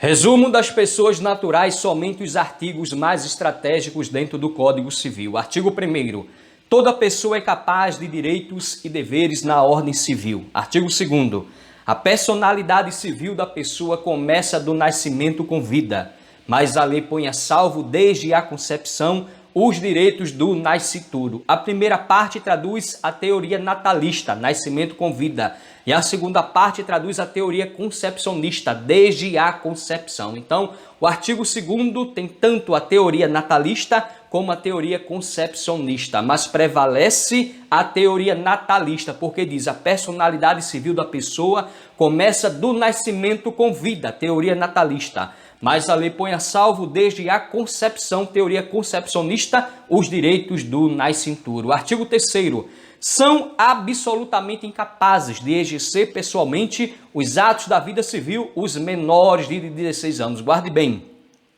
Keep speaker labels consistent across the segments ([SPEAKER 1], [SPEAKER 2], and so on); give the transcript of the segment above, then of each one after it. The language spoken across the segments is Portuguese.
[SPEAKER 1] Resumo das pessoas naturais, somente os artigos mais estratégicos dentro do Código Civil. Artigo 1º. Toda pessoa é capaz de direitos e deveres na ordem civil. Artigo 2º. A personalidade civil da pessoa começa do nascimento com vida, mas a lei põe a salvo desde a concepção os direitos do nascituro. A primeira parte traduz a teoria natalista, nascimento com vida, e a segunda parte traduz a teoria concepcionista, desde a concepção. Então, o artigo 2º tem tanto a teoria natalista como a teoria concepcionista, mas prevalece a teoria natalista, porque diz a personalidade civil da pessoa começa do nascimento com vida, teoria natalista. Mas a lei põe a salvo desde a concepção, teoria concepcionista, os direitos do nascituro. Artigo 3º. São absolutamente incapazes de exercer pessoalmente os atos da vida civil os menores de 16 anos. Guarde bem,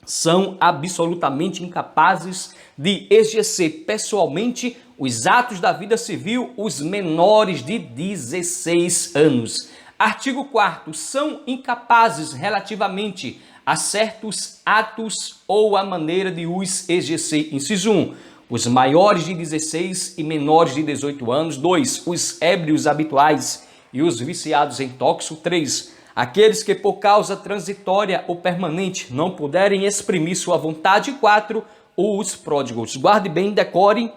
[SPEAKER 1] são absolutamente incapazes de exercer pessoalmente os atos da vida civil os menores de 16 anos. Artigo 4º. São incapazes relativamente a certos atos ou a maneira de os exercer. Inciso 1. Os maiores de 16 e menores de 18 anos. 2. Os ébrios habituais e os viciados em tóxico. 3. Aqueles que por causa transitória ou permanente não puderem exprimir sua vontade. 4. Os pródigos. Guarde bem, decore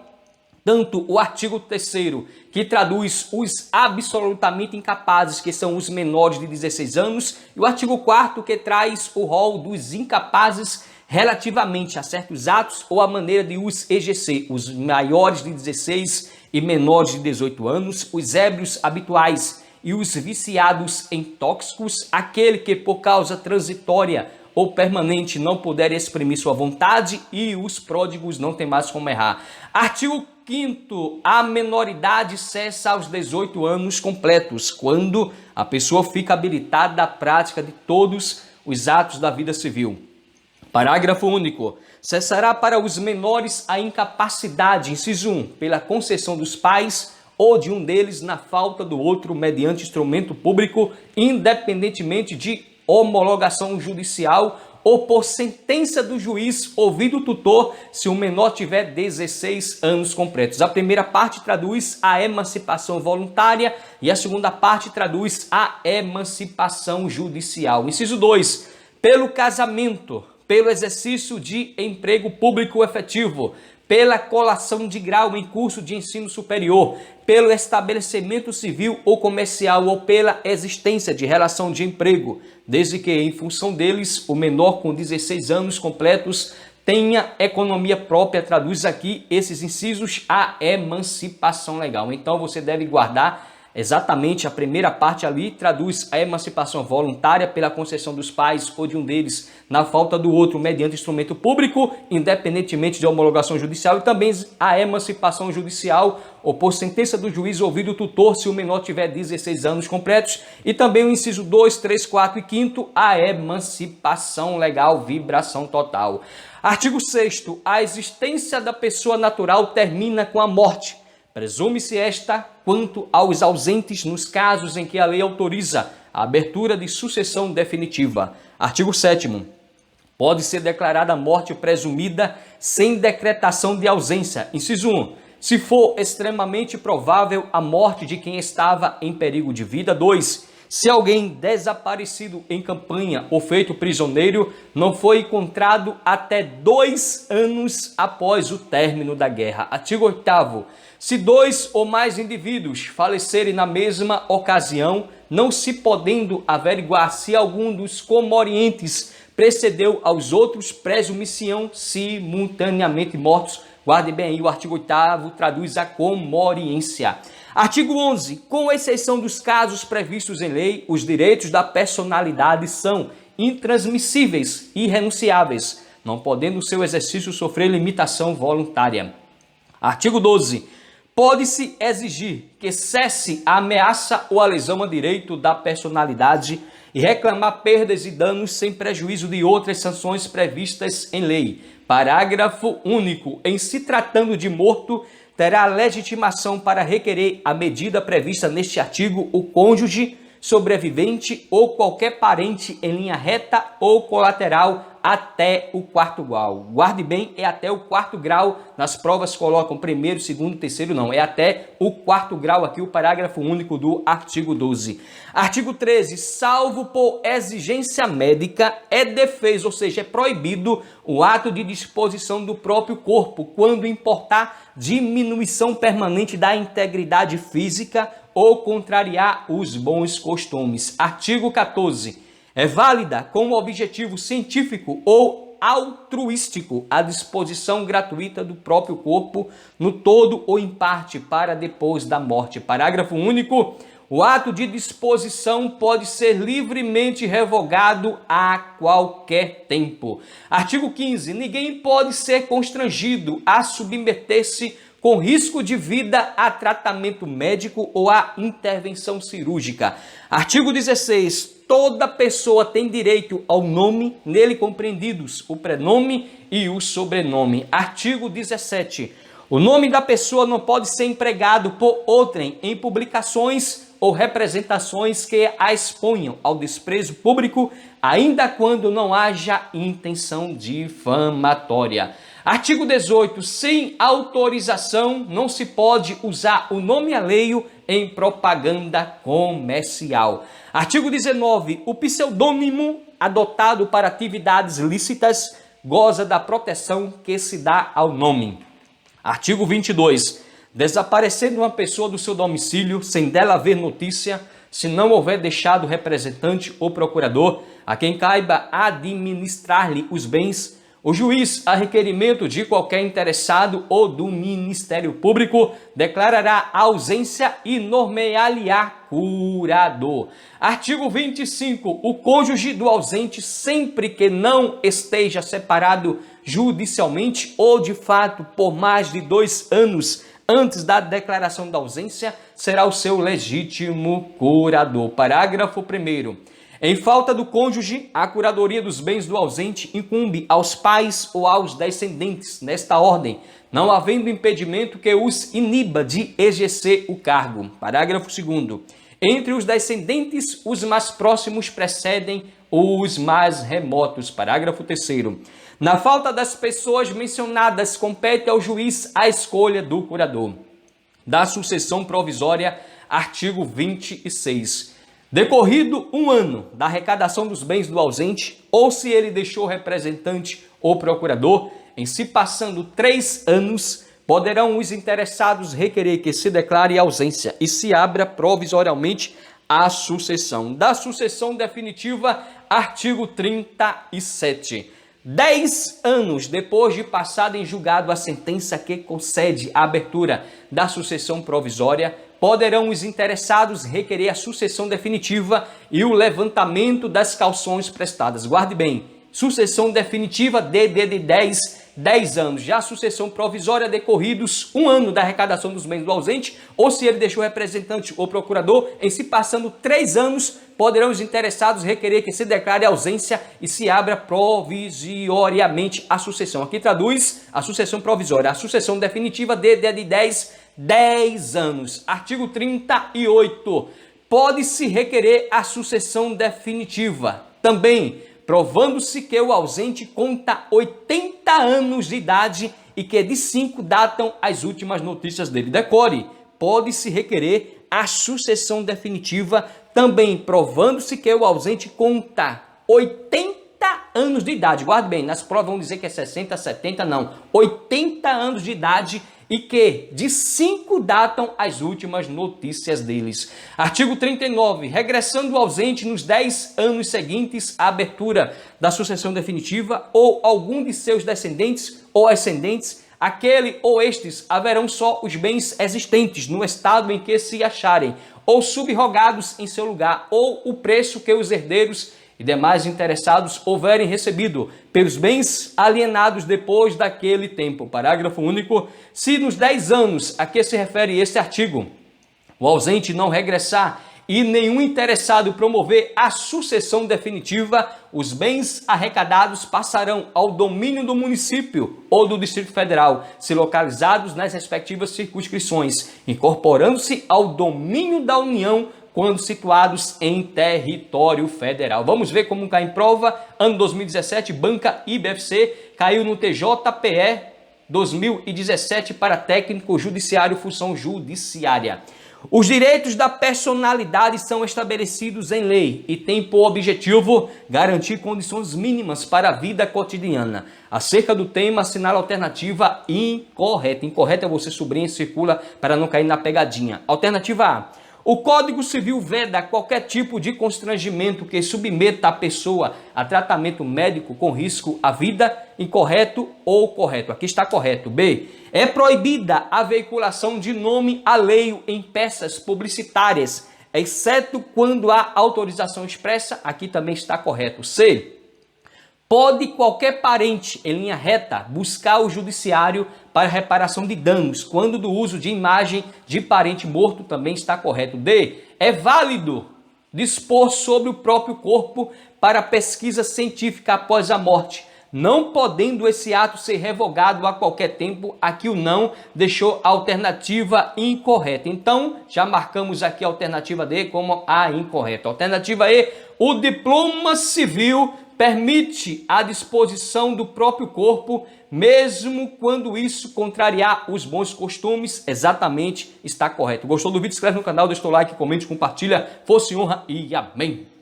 [SPEAKER 1] tanto o artigo 3º, que traduz os absolutamente incapazes, que são os menores de 16 anos, e o artigo 4º, que traz o rol dos incapazes relativamente a certos atos ou a maneira de os exercer, os maiores de 16 e menores de 18 anos, os ébrios habituais e os viciados em tóxicos, aquele que por causa transitória ou permanente não puder exprimir sua vontade, e os pródigos não tem mais como errar. Artigo 5º. A menoridade cessa aos 18 anos completos, quando a pessoa fica habilitada à prática de todos os atos da vida civil. Parágrafo único. Cessará para os menores a incapacidade, inciso 1, pela concessão dos pais ou de um deles na falta do outro mediante instrumento público, independentemente de homologação judicial ou por sentença do juiz ouvido o tutor, se o menor tiver 16 anos completos. A primeira parte traduz a emancipação voluntária e a segunda parte traduz a emancipação judicial. Inciso 2. Pelo casamento, pelo exercício de emprego público efetivo, pela colação de grau em curso de ensino superior, pelo estabelecimento civil ou comercial ou pela existência de relação de emprego, desde que, em função deles, o menor com 16 anos completos tenha economia própria. Traduz aqui esses incisos a emancipação legal. Então você deve guardar exatamente a primeira parte ali, traduz a emancipação voluntária pela concessão dos pais ou de um deles na falta do outro mediante instrumento público, independentemente de homologação judicial, e também a emancipação judicial ou por sentença do juiz ouvido o tutor, se o menor tiver 16 anos completos, e também o inciso 2, 3, 4 e 5º, a emancipação legal, vibração total. Artigo 6º. A existência da pessoa natural termina com a morte. Presume-se esta quanto aos ausentes nos casos em que a lei autoriza a abertura de sucessão definitiva. Artigo 7º. Pode ser declarada morte presumida sem decretação de ausência. Inciso 1. Se for extremamente provável a morte de quem estava em perigo de vida. 2. Se alguém desaparecido em campanha ou feito prisioneiro não foi encontrado até 2 anos após o término da guerra. Artigo 8º. Se 2 ou mais indivíduos falecerem na mesma ocasião, não se podendo averiguar se algum dos comorientes precedeu aos outros, presumir-se-ão simultaneamente mortos. Guarde bem aí, o artigo 8º traduz a comoriência. Artigo 11. Com exceção dos casos previstos em lei, os direitos da personalidade são intransmissíveis e irrenunciáveis, não podendo seu exercício sofrer limitação voluntária. Artigo 12. Pode-se exigir que cesse a ameaça ou a lesão a direito da personalidade e reclamar perdas e danos sem prejuízo de outras sanções previstas em lei. Parágrafo único. Em se tratando de morto, terá legitimação para requerer a medida prevista neste artigo o cônjuge, sobrevivente ou qualquer parente em linha reta ou colateral até o 4º grau. Guarde bem, é até o 4º grau. Nas provas colocam 1º, 2º, 3º, não. É até o 4º grau aqui, o parágrafo único do artigo 12. Artigo 13. Salvo por exigência médica, é defeso, ou seja, é proibido o ato de disposição do próprio corpo quando importar diminuição permanente da integridade física ou contrariar os bons costumes. Artigo 14. É válida como objetivo científico ou altruístico a disposição gratuita do próprio corpo no todo ou em parte para depois da morte. Parágrafo único. O ato de disposição pode ser livremente revogado a qualquer tempo. Artigo 15. Ninguém pode ser constrangido a submeter-se com risco de vida a tratamento médico ou a intervenção cirúrgica. Artigo 16. Toda pessoa tem direito ao nome, nele compreendidos o prenome e o sobrenome. Artigo 17. O nome da pessoa não pode ser empregado por outrem em publicações ou representações que a exponham ao desprezo público, ainda quando não haja intenção difamatória. Artigo 18. Sem autorização, não se pode usar o nome alheio em propaganda comercial. Artigo 19. O pseudônimo adotado para atividades lícitas goza da proteção que se dá ao nome. Artigo 22. Desaparecendo uma pessoa do seu domicílio sem dela haver notícia, se não houver deixado representante ou procurador a quem caiba administrar-lhe os bens, o juiz, a requerimento de qualquer interessado ou do Ministério Público, declarará a ausência e nomear-lhe-á curador. Artigo 25. O cônjuge do ausente, sempre que não esteja separado judicialmente ou de fato por mais de 2 anos antes da declaração da ausência, será o seu legítimo curador. Parágrafo 1º. Em falta do cônjuge, a curadoria dos bens do ausente incumbe aos pais ou aos descendentes, nesta ordem, não havendo impedimento que os iniba de exercer o cargo. Parágrafo 2º. Entre os descendentes, os mais próximos precedem os mais remotos. Parágrafo 3º. Na falta das pessoas mencionadas, compete ao juiz a escolha do curador. Da sucessão provisória, artigo 26. Decorrido 1 ano da arrecadação dos bens do ausente, ou se ele deixou representante ou procurador, em se passando 3 anos, poderão os interessados requerer que se declare ausência e se abra provisoriamente a sucessão. Da sucessão definitiva, artigo 37. 10 anos depois de passada em julgado a sentença que concede a abertura da sucessão provisória, poderão os interessados requerer a sucessão definitiva e o levantamento das cauções prestadas. Guarde bem, sucessão definitiva de 10 anos. Já a sucessão provisória, decorridos 1 ano da arrecadação dos bens do ausente, ou se ele deixou representante ou procurador, em se passando 3 anos, poderão os interessados requerer que se declare ausência e se abra provisoriamente a sucessão. Aqui traduz a sucessão provisória. A sucessão definitiva de 10 anos. Artigo 38. Pode-se requerer a sucessão definitiva. Também, provando-se que o ausente conta 80 anos de idade e que de 5 datam as últimas notícias dele. Decore, pode-se requerer a sucessão definitiva, também provando-se que o ausente conta 80 anos de idade. Guarde bem, nas provas vão dizer que é 60, 70, não. 80 anos de idade e que de 5 datam as últimas notícias deles. Artigo 39. Regressando o ausente nos 10 anos seguintes à abertura da sucessão definitiva ou algum de seus descendentes ou ascendentes, aquele ou estes haverão só os bens existentes no estado em que se acharem, ou subrogados em seu lugar, ou o preço que os herdeiros e demais interessados houverem recebido pelos bens alienados depois daquele tempo. Parágrafo único. Se nos 10 anos a que se refere este artigo, o ausente não regressar e nenhum interessado promover a sucessão definitiva, os bens arrecadados passarão ao domínio do município ou do Distrito Federal, se localizados nas respectivas circunscrições, incorporando-se ao domínio da União quando situados em território federal. Vamos ver como cai em prova. Ano 2017, banca IBFC caiu no TJPE 2017 para técnico judiciário, função judiciária. Os direitos da personalidade são estabelecidos em lei e têm por objetivo garantir condições mínimas para a vida cotidiana. Acerca do tema, assinala a alternativa incorreta. Incorreta é você sublinha e circula para não cair na pegadinha. Alternativa A. O Código Civil veda qualquer tipo de constrangimento que submeta a pessoa a tratamento médico com risco à vida. Incorreto ou correto? Aqui está correto. B. É proibida a veiculação de nome alheio em peças publicitárias, exceto quando há autorização expressa. Aqui também está correto. C. Pode qualquer parente, em linha reta, buscar o judiciário para reparação de danos, quando do uso de imagem de parente morto. Também está correto. D. É válido dispor sobre o próprio corpo para pesquisa científica após a morte, não podendo esse ato ser revogado a qualquer tempo. Aqui o não deixou a alternativa incorreta. Então, já marcamos aqui a alternativa D como a incorreta. Alternativa E, o diploma civil permite a disposição do próprio corpo, mesmo quando isso contrariar os bons costumes. Exatamente, está correto. Gostou do vídeo? Inscreve no canal, deixa o like, comente, compartilha. Fosse honra e amém.